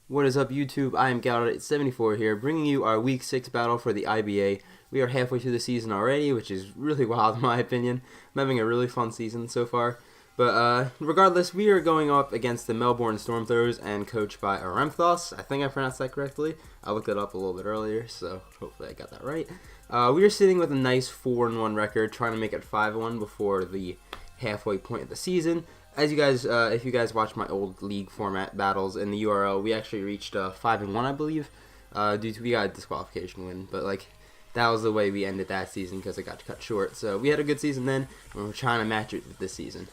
What is up, YouTube? I am Gallet74 here, bringing you our Week 6 battle for the IBA. We are halfway through the season already, which is really wild in my opinion. I'm having a really fun season so far. But regardless, we are going up against the Melbourne Stormthrowers and coached by Aremthos. I think I pronounced that correctly. I looked it up a little bit earlier, so hopefully I got that right. We are sitting with a nice 4-1 record, trying to make it 5-1 before the halfway point of the season. As you guys, if you guys watch my old league format battles in the URL, we actually reached 5-1, I believe, due to we got a disqualification win. But like, that was the way we ended that season because it got cut short. So we had a good season then, and we're trying to match it with this season.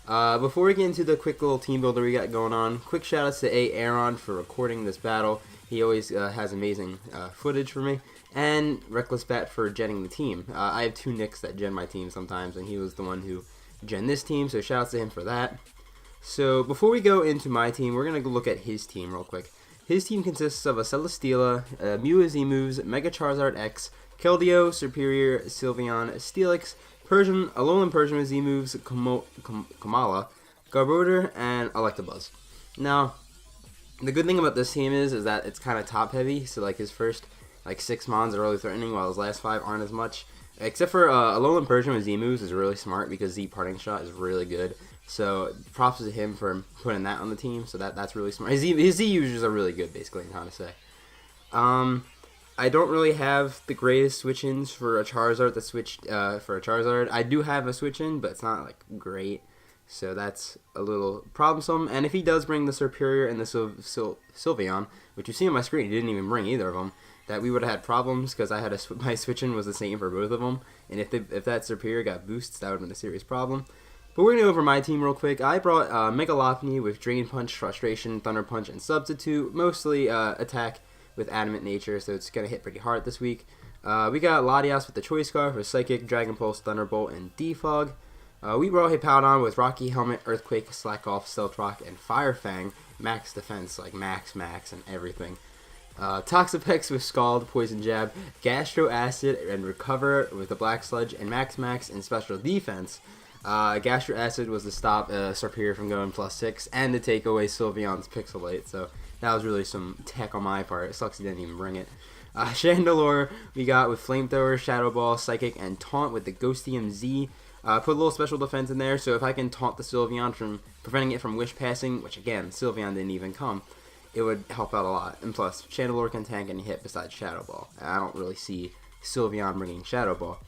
Before we get into the quick little team builder we got going on, quick shout outs to Aaron for recording this battle. He always has amazing footage for me. And Reckless Bat for genning the team. I have two Nicks that gen my team sometimes, and he was the one who gen this team, so shout outs to him for that. So before we go into my team, we're going to look at his team real quick. His team consists of a Celesteela, Mew Z-Moves, Mega Charizard X, Keldeo, Superior, Sylveon, Steelix, Persian, Alolan Persian with Z-Moves, Kamala, Garbodor, and Electabuzz. Now, the good thing about this team is that it's kind of top heavy, so like his first 6 mons are really threatening, while his last 5 aren't as much. Except for Alolan Persian with Z-Moves is really smart because Z Parting Shot is really good. So props to him for putting that on the team. So that's really smart. His Z users are really good, basically, I'm trying to say. I don't really have the greatest switch-ins for a Charizard that switched for a Charizard. I do have a switch-in, but it's not like great. So that's a little problemsome. And if he does bring the Superior and the Sylveon, which you see on my screen, he didn't even bring either of them, that we would have had problems because I had my switch-in was the same for both of them. And if that Superior got boosts, that would have been a serious problem. But we're going to go over my team real quick. I brought Mega Lopunny with Drain Punch, Frustration, Thunder Punch, and Substitute. Mostly attack with Adamant Nature, so it's going to hit pretty hard this week. We got Latias with the Choice Scarf with Psychic, Dragon Pulse, Thunderbolt, and Defog. We brought Hippowdon with Rocky Helmet, Earthquake, Slack Off, Stealth Rock, and Fire Fang. Max defense, like max, and everything. Toxapex with Scald, Poison Jab, Gastro Acid, and Recover with the Black Sludge, and Max and Special Defense. Gastro Acid was to stop Superior from going +6 and to take away Sylveon's Pixelate, so that was really some tech on my part. It sucks he didn't even bring it. Chandelure we got with Flamethrower, Shadow Ball, Psychic, and Taunt with the Ghostium Z. Put a little special defense in there, so if I can taunt the Sylveon from preventing it from Wish Passing, which again, Sylveon didn't even come, it would help out a lot. And plus, Chandelure can tank any hit besides Shadow Ball. I don't really see Sylveon bringing Shadow Ball.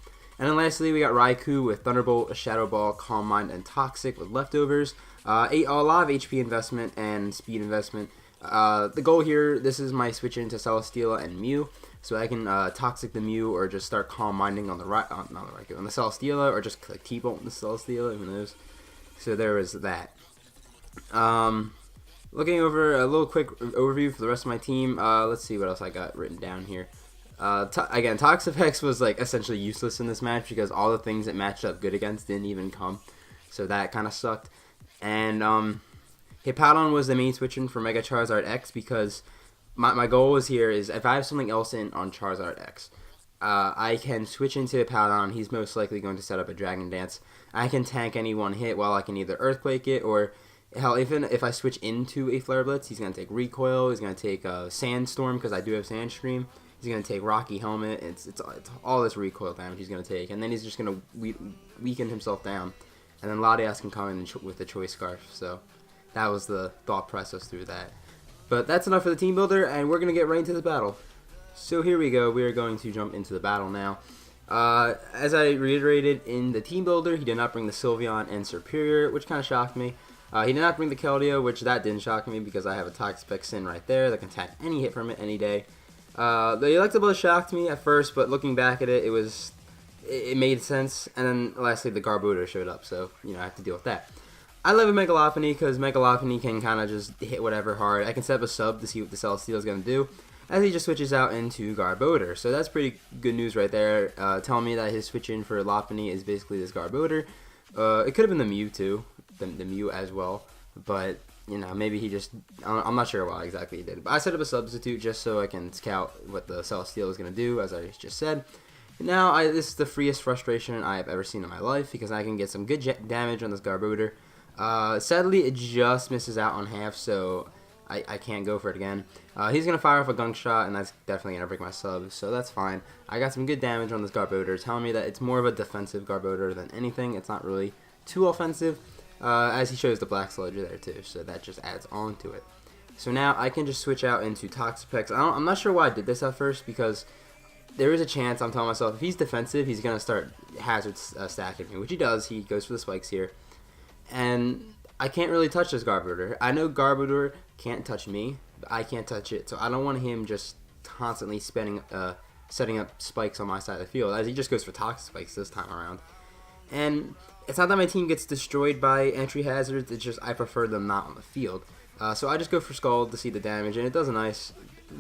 And then lastly, we got Raikou with Thunderbolt, Shadow Ball, Calm Mind, and Toxic with Leftovers. A lot of HP investment and speed investment. The goal here, this is my switch into Celesteela and Mew. So I can Toxic the Mew or just start Calm Minding on the on the Celesteela, or just like T-Bolt the Celesteela, who knows. So there is that. Looking over a little quick overview for the rest of my team. Let's see what else I got written down here. Again, Toxapex was like essentially useless in this match because all the things it matched up good against didn't even come. So that kind of sucked. And Hippowdon was the main switch-in for Mega Charizard X because my goal is here is if I have something else in on Charizard X, I can switch into Hippowdon. He's most likely going to set up a Dragon Dance. I can tank any one hit while I can either Earthquake it, or hell, even if I switch into a Flare Blitz, he's going to take Recoil, he's going to take Sandstorm because I do have Sandstream, he's going to take Rocky Helmet, it's all this recoil damage he's going to take, and then he's just going to weaken himself down, and then Latias can come in with the Choice Scarf, so that was the thought process through that. But that's enough for the team builder, and we're going to get right into the battle. So here we go, we are going to jump into the battle now. As I reiterated in the team builder, he did not bring the Sylveon and Superior, which kind of shocked me. He did not bring the Keldeo, which that didn't shock me because I have a Toxapex Sin right there that can tank any hit from it any day. The Electabuzz shocked me at first, but looking back at it, it made sense. And then lastly, the Garbodor showed up, so I have to deal with that. I love a Mega Lopunny because Mega Lopunny can kind of just hit whatever hard. I can set up a sub to see what the Celesteela is going to do, as he just switches out into Garbodor. So that's pretty good news right there, telling me that his switch-in for Lopunny is basically this Garbodor. It could have been the Mew too. The Mew as well, but maybe he just, I'm not sure why exactly he did, but I set up a substitute just so I can scout what the Celesteela is going to do, as I just said. Now this is the freest frustration I have ever seen in my life because I can get some good damage on this Garbodor. Sadly it just misses out on half, so I can't go for it again. He's going to fire off a gunk shot, and that's definitely going to break my sub, so that's fine. I got some good damage on this Garbodor, telling me that it's more of a defensive Garbodor than anything. It's not really too offensive, as he shows the Black Sludge there too, so that just adds on to it. So now I can just switch out into Toxapex. I'm not sure why I did this at first, because there is a chance, I'm telling myself, if he's defensive, he's going to start hazard stacking me, which he does. He goes for the spikes here. And I can't really touch this Garbodor. I know Garbodor can't touch me, but I can't touch it, so I don't want him just constantly setting up spikes on my side of the field, as he just goes for Toxic Spikes this time around. And it's not that my team gets destroyed by entry hazards, it's just I prefer them not on the field. So I just go for Scald to see the damage, and it does a nice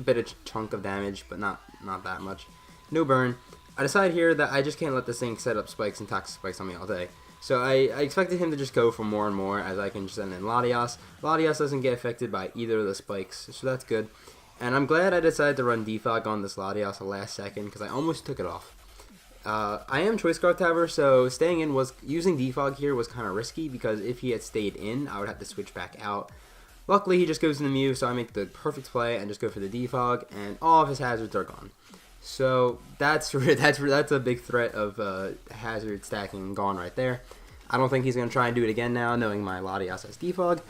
bit of chunk of damage, but not that much. No burn. I decide here that I just can't let this thing set up spikes and Toxic Spikes on me all day. So I expected him to just go for more and more, as I can just send in Latias. Latias doesn't get affected by either of the spikes, so that's good. And I'm glad I decided to run Defog on this Latias the last second, because I almost took it off. I am Choice Scarf Tabber, so staying in using Defog here was kind of risky, because if he had stayed in, I would have to switch back out. Luckily, he just goes in the Mew, so I make the perfect play and just go for the Defog, and all of his hazards are gone. So that's a big threat of hazard stacking gone right there. I don't think he's going to try and do it again now, knowing my Latias has Defog.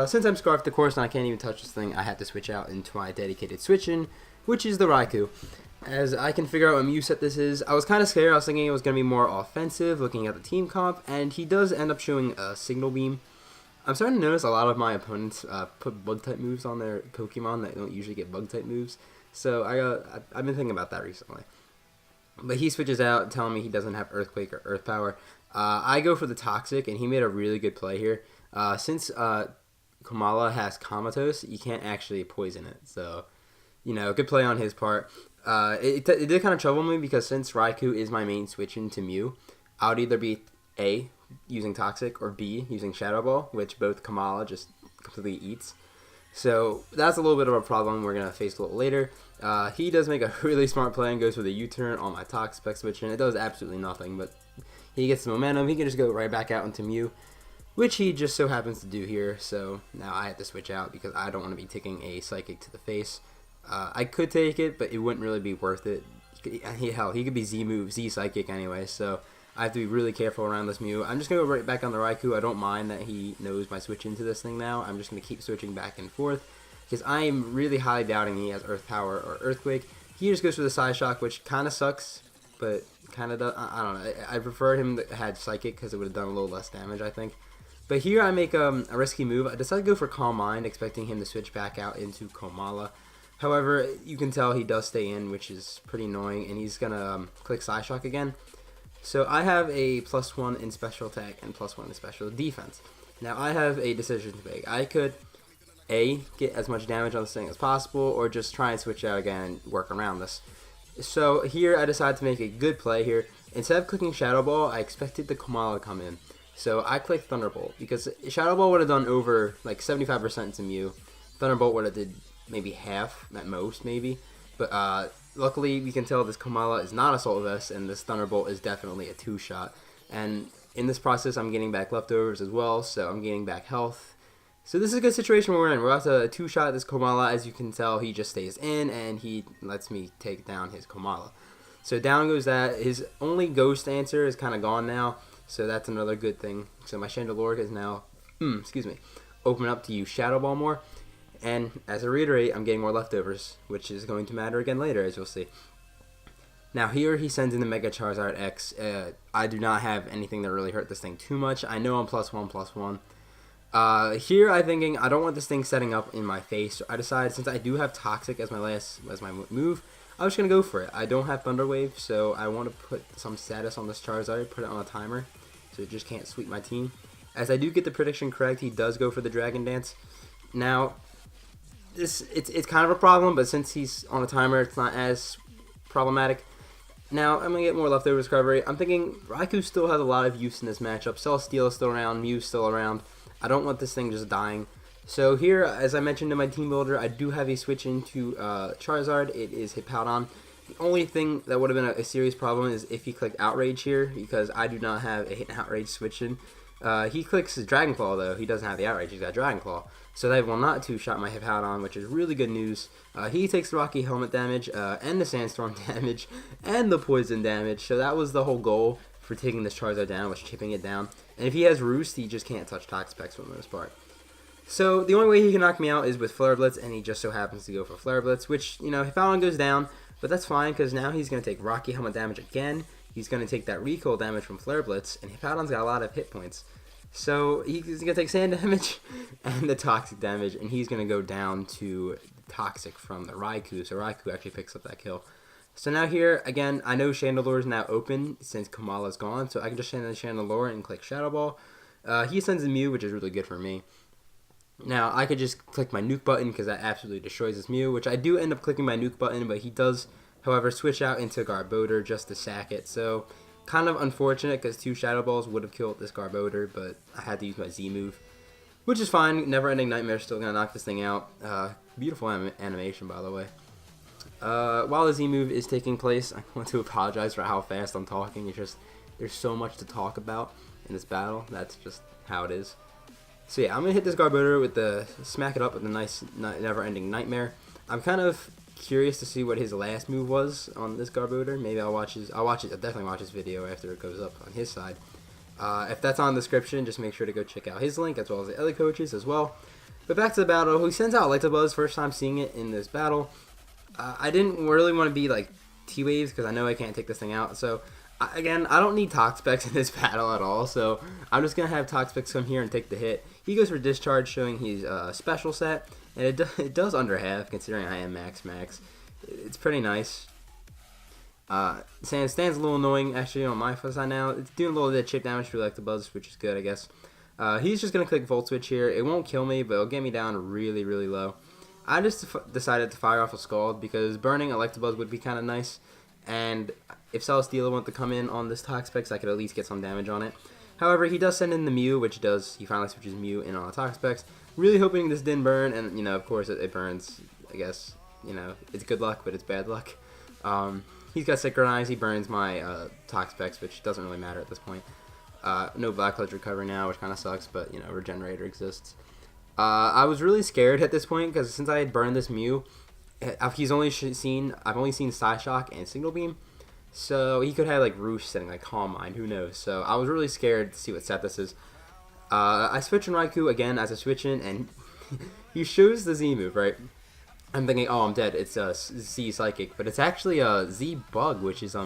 Since I'm Scarfed, of course, and I can't even touch this thing, I have to switch out into my dedicated switch-in, which is the Raikou. As I can figure out what Mew set this is, I was kind of scared. I was thinking it was going to be more offensive, looking at the team comp, and he does end up showing a Signal Beam. I'm starting to notice a lot of my opponents put Bug-type moves on their Pokemon that don't usually get Bug-type moves. So I've been thinking about that recently. But he switches out, telling me he doesn't have Earthquake or Earth Power. I go for the Toxic, and he made a really good play here. Since Komala has Comatose, you can't actually poison it. So, good play on his part. It did kind of trouble me, because since Raikou is my main switch into Mew, I would either be A, using Toxic, or B, using Shadow Ball, which both Komala just completely eats. So that's a little bit of a problem we're going to face a little later. He does make a really smart play and goes for the U-turn on my Toxapex switch, and it does absolutely nothing, but he gets the momentum. He can just go right back out into Mew, which he just so happens to do here. So now I have to switch out, because I don't want to be taking a Psychic to the face. I could take it, but it wouldn't really be worth it. Hell, he could be Z Psychic anyway, so I have to be really careful around this Mew. I'm just going to go right back on the Raikou. I don't mind that he knows my switch into this thing now. I'm just going to keep switching back and forth, because I am really highly doubting he has Earth Power or Earthquake. He just goes for the Side Shock, which kind of sucks, but kind of does. I don't know. I prefer him to had Psychic, because it would have done a little less damage, I think. But here I make a risky move. I decided to go for Calm Mind, expecting him to switch back out into Komala. However, you can tell he does stay in, which is pretty annoying, and he's going to click Side Shock again. So I have a +1 in special attack and +1 in special defense. Now I have a decision to make. I could A, get as much damage on this thing as possible, or just try and switch out again and work around this. So here I decided to make a good play here. Instead of clicking Shadow Ball, I expected the Komala to come in. So I clicked Thunderbolt, because Shadow Ball would have done over like 75% to Mew. Thunderbolt would have did maybe half at most, maybe. But luckily, we can tell this Komala is not Assault Vest, and this Thunderbolt is definitely a 2-shot. And in this process, I'm getting back leftovers as well, so I'm getting back health. So this is a good situation we're in. We're about to 2-shot this Komala. As you can tell, he just stays in, and he lets me take down his Komala. So down goes that. His only Ghost answer is kind of gone now, so that's another good thing. So my Chandelure is now, open up to use Shadow Ball more. And as I reiterate, I'm getting more leftovers, which is going to matter again later, as you'll see. Now here he sends in the Mega Charizard X. I do not have anything that really hurt this thing too much. I know I'm +1/+1. Here I'm thinking I don't want this thing setting up in my face. So I decided, since I do have Toxic as my move, I'm just gonna go for it. I don't have Thunder Wave, so I want to put some status on this Charizard, put it on a timer, so it just can't sweep my team. As I do get the prediction correct, he does go for the Dragon Dance. Now, it's kind of a problem, but since he's on a timer, it's not as problematic. Now, I'm going to get more leftovers recovery. I'm thinking Raikou still has a lot of use in this matchup. Celesteela is still around, Mew's still around. I don't want this thing just dying. So here, as I mentioned in my team builder, I do have a switch into Charizard. It is Hippowdon. The only thing that would have been a serious problem is if he clicked Outrage here, because I do not have a Outrage switch in. He clicks his Dragon Claw though. He doesn't have the Outrage. He's got Dragon Claw. So that will not two-shot my Hippowdon, which is really good news. He takes the Rocky Helmet damage, and the Sandstorm damage, and the Poison damage. So that was the whole goal for taking this Charizard down, was chipping it down. And if he has Roost, he just can't touch Toxapex for the most part. So the only way he can knock me out is with Flare Blitz, and he just so happens to go for Flare Blitz, which, you know, Hippowdon goes down, but that's fine, because now he's going to take Rocky Helmet damage again. He's going to take that recoil damage from Flare Blitz, and Hippowdon's got a lot of hit points. So he's going to take sand damage and the toxic damage, and he's going to go down to toxic from the Raikou. So Raikou actually picks up that kill. So now here, again, I know Chandelure is now open since Kamala's gone, so I can just send in Chandelure and click Shadow Ball. He sends a Mew, which is really good for me. Now, I could just click my Nuke button because that absolutely destroys this Mew, which I do end up clicking my Nuke button, but he does, however, switch out into Garbodor just to sack it. So kind of unfortunate because 2 Shadow Balls would have killed this Garbodor, but I had to use my Z move, which is fine. Never Ending Nightmare still going to knock this thing out. Beautiful animation, by the way. While the Z move is taking place, I want to apologize for how fast I'm talking. It's just, there's so much to talk about in this battle. That's just how it is. So yeah, I'm going to hit this Garbodor with the, smack it up with a nice Never Ending Nightmare. I'm kind of curious to see what his last move was on this Garbodor. Maybe I'll definitely watch his video after it goes up on his side. If that's on the description, just make sure to go check out his link as well as the other coaches as well. But back to the battle, he sends out Electabuzz, first time seeing it in this battle. I didn't really want to be like T-Waves because I know I can't take this thing out. So again, I don't need Toxapex in this battle at all. So I'm just going to have Toxapex come here and take the hit. He goes for Discharge, showing he's special set. And it does under half, considering I am max. It's pretty nice. Stands a little annoying, actually, on my side now. It's doing a little bit of chip damage to Electabuzz, which is good, I guess. He's just going to click Volt Switch here. It won't kill me, but it'll get me down really, really low. I just decided to fire off a Scald, because burning Electabuzz would be kind of nice. And if Celesteela wanted to come in on this Toxapex, I could at least get some damage on it. However, he does send in the Mew, which does, he finally switches Mew in on a Toxapex. Really hoping this didn't burn, and, you know, of course it burns. I guess, you know, it's good luck, but it's bad luck. He's got Synchronize, he burns my Toxapex, which doesn't really matter at this point. No Black Pledge recovery now, which kind of sucks, but, you know, Regenerator exists. I was really scared at this point, because since I had burned this Mew, I've only seen Psyshock and Signal Beam. So he could have like Roosh setting like Calm Mind, who knows. So I was really scared to see what set this is. I switch in Raikou again as I switch in, and he shows the Z move, right? I'm thinking, oh, I'm dead. It's Z Psychic, but it's actually a Z Bug, which is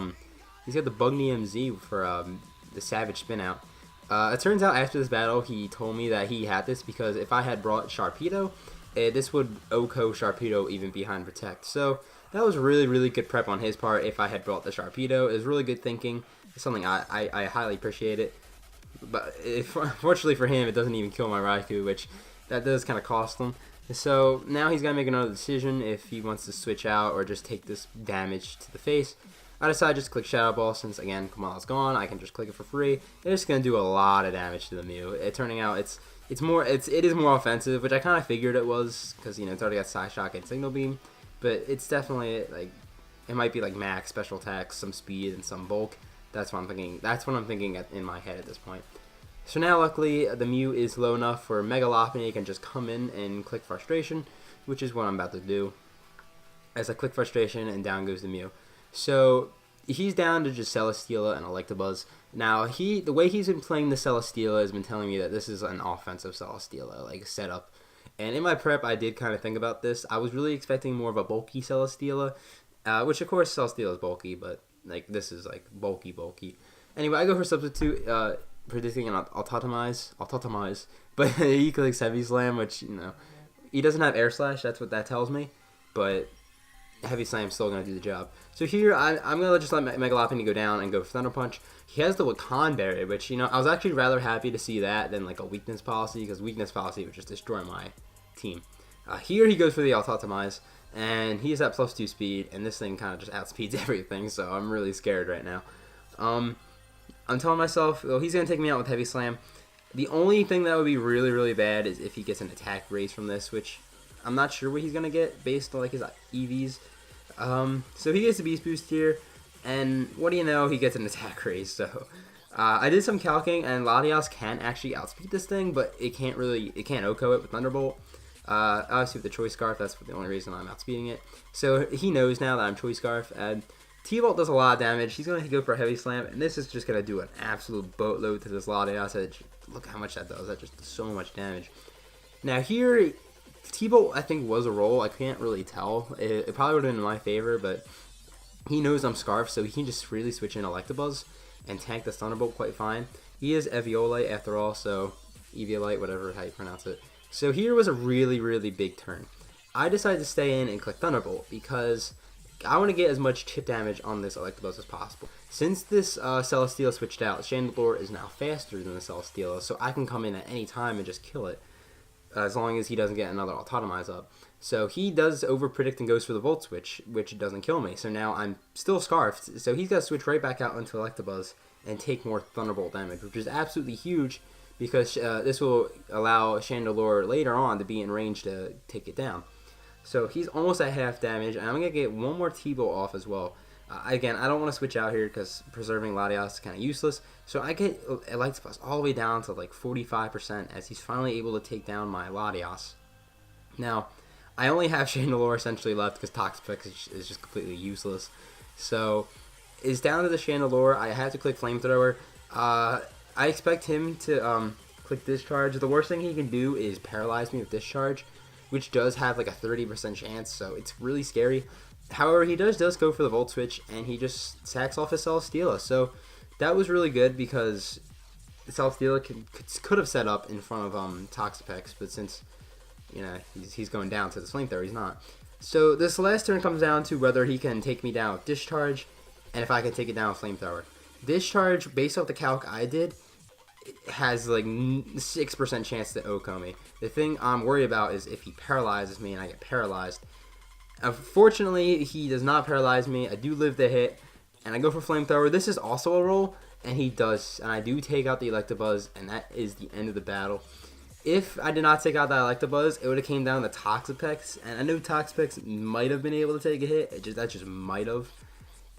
he's got the Bugnium Z for the Savage Spin Out. It turns out after this battle, he told me that he had this because if I had brought Sharpedo, this would OHKO Sharpedo even behind Protect. So that was really, really good prep on his part if I had brought the Sharpedo. It was really good thinking. It's something I highly appreciate it. But fortunately for him, it doesn't even kill my Raikou, which that does kind of cost him. So now he's got to make another decision if he wants to switch out or just take this damage to the face. I decided just to click Shadow Ball since, again, Kamala's gone. I can just click it for free. It's just going to do a lot of damage to the Mew. Turning out it is more offensive, which I kind of figured it was because, you know, it's already got Psyshock and Signal Beam. But it's definitely, like, it might be, like, max special attacks, some speed, and some bulk. That's what I'm thinking. That's what I'm thinking in my head at this point. So now, luckily, the Mew is low enough for Mega Lopunny can just come in and click Frustration, which is what I'm about to do. As I click Frustration, and down goes the Mew. So he's down to just Celesteela and Electabuzz. Now, the way he's been playing the Celesteela has been telling me that this is an offensive Celesteela, like, setup. And in my prep, I did kind of think about this. I was really expecting more of a bulky Celesteela, which, of course, Celesteela is bulky, but, like, this is, like, bulky. Anyway, I go for Substitute, predicting an Autotomize, but he clicks Heavy Slam, which, you know, he doesn't have Air Slash, that's what that tells me, but Heavy Slam's still going to do the job. So here, I'm going to just let Mega Lopunny go down and go for Thunder Punch. He has the Wakan Berry, which, you know, I was actually rather happy to see that than, like, a Weakness Policy, because Weakness Policy would just destroy my team. Here he goes for the Autotomize, and he has that +2 speed, and this thing kind of just outspeeds everything, so I'm really scared right now. I'm telling myself, well, he's going to take me out with Heavy Slam. The only thing that would be really, really bad is if he gets an attack raise from this, which I'm not sure what he's going to get based on, like, his EVs. So he gets a Beast Boost here, and what do you know, he gets an attack raise, so I did some calcing, and Latias can actually outspeed this thing, but it can't OHKO it with Thunderbolt. Obviously with the Choice Scarf, that's the only reason I'm outspeeding it. So he knows now that I'm Choice Scarf, and T-Bolt does a lot of damage. He's going to go for a Heavy Slam, and this is just going to do an absolute boatload to this Latias. Look how much that does. That just does so much damage. Now here, T-Bolt I think was a roll. I can't really tell. It probably would have been in my favor, but he knows I'm Scarf, so he can just freely switch in Electabuzz and tank the Thunderbolt quite fine. He is Eviolite after all, so Eviolite, whatever how you pronounce it. So here was a really, really big turn. I decided to stay in and click Thunderbolt because I want to get as much chip damage on this Electabuzz as possible. Since this Celesteela switched out, Chandelure is now faster than the Celesteela, so I can come in at any time and just kill it, as long as he doesn't get another Autotomize up. So he does over-predict and goes for the Volt Switch, which doesn't kill me. So now I'm still Scarfed, so he's got to switch right back out into Electabuzz and take more Thunderbolt damage, which is absolutely huge because this will allow Chandelure later on to be in range to take it down. So he's almost at half damage, and I'm going to get one more T-Bolt off as well. Again, I don't want to switch out here because preserving Latias is kind of useless. So I get Electabuzz all the way down to like 45% as he's finally able to take down my Latias. Now, I only have Chandelure essentially left because Toxapex is just completely useless. So it's down to the Chandelure. I have to click Flamethrower. I expect him to click Discharge. The worst thing he can do is paralyze me with Discharge, which does have like a 30% chance, so it's really scary. However, he does go for the Volt Switch, and he just sacks off his Celesteela. So that was really good because the Celesteela could have set up in front of Toxapex, but since he's going down to the Flamethrower, he's not. So this last turn comes down to whether he can take me down with Discharge, and if I can take it down with Flamethrower. Discharge, based off the calc I did, has like 6% chance to OHKO me. The thing I'm worried about is if he paralyzes me and I get paralyzed. Unfortunately, he does not paralyze me. I do live the hit, and I go for Flamethrower. This is also a roll, and he does, and I do take out the Electabuzz, and that is the end of the battle. If I did not take out that Electabuzz, it would have came down to Toxapex, and I know Toxapex might have been able to take a hit. That just might have.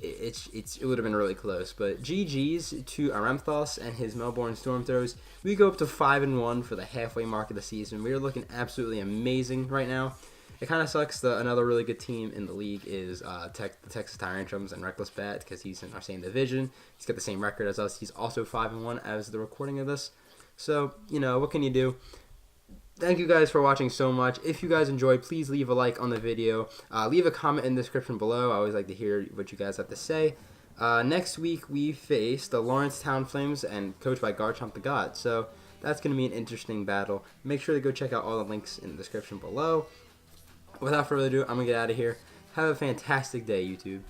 It would have been really close, but GG's to Aremthos and his Melbourne Storm Throws. We go up to 5-1 for the halfway mark of the season. We are looking absolutely amazing right now. It kind of sucks that another really good team in the league is the Texas Tyrantrums and Reckless Bat because he's in our same division. He's got the same record as us. He's also 5-1 as the recording of this. So, what can you do? Thank you guys for watching so much. If you guys enjoyed, please leave a like on the video. Leave a comment in the description below. I always like to hear what you guys have to say. Next week, we face the Lawrencetown Flames and coached by Garchomp the God. So that's going to be an interesting battle. Make sure to go check out all the links in the description below. Without further ado, I'm going to get out of here. Have a fantastic day, YouTube.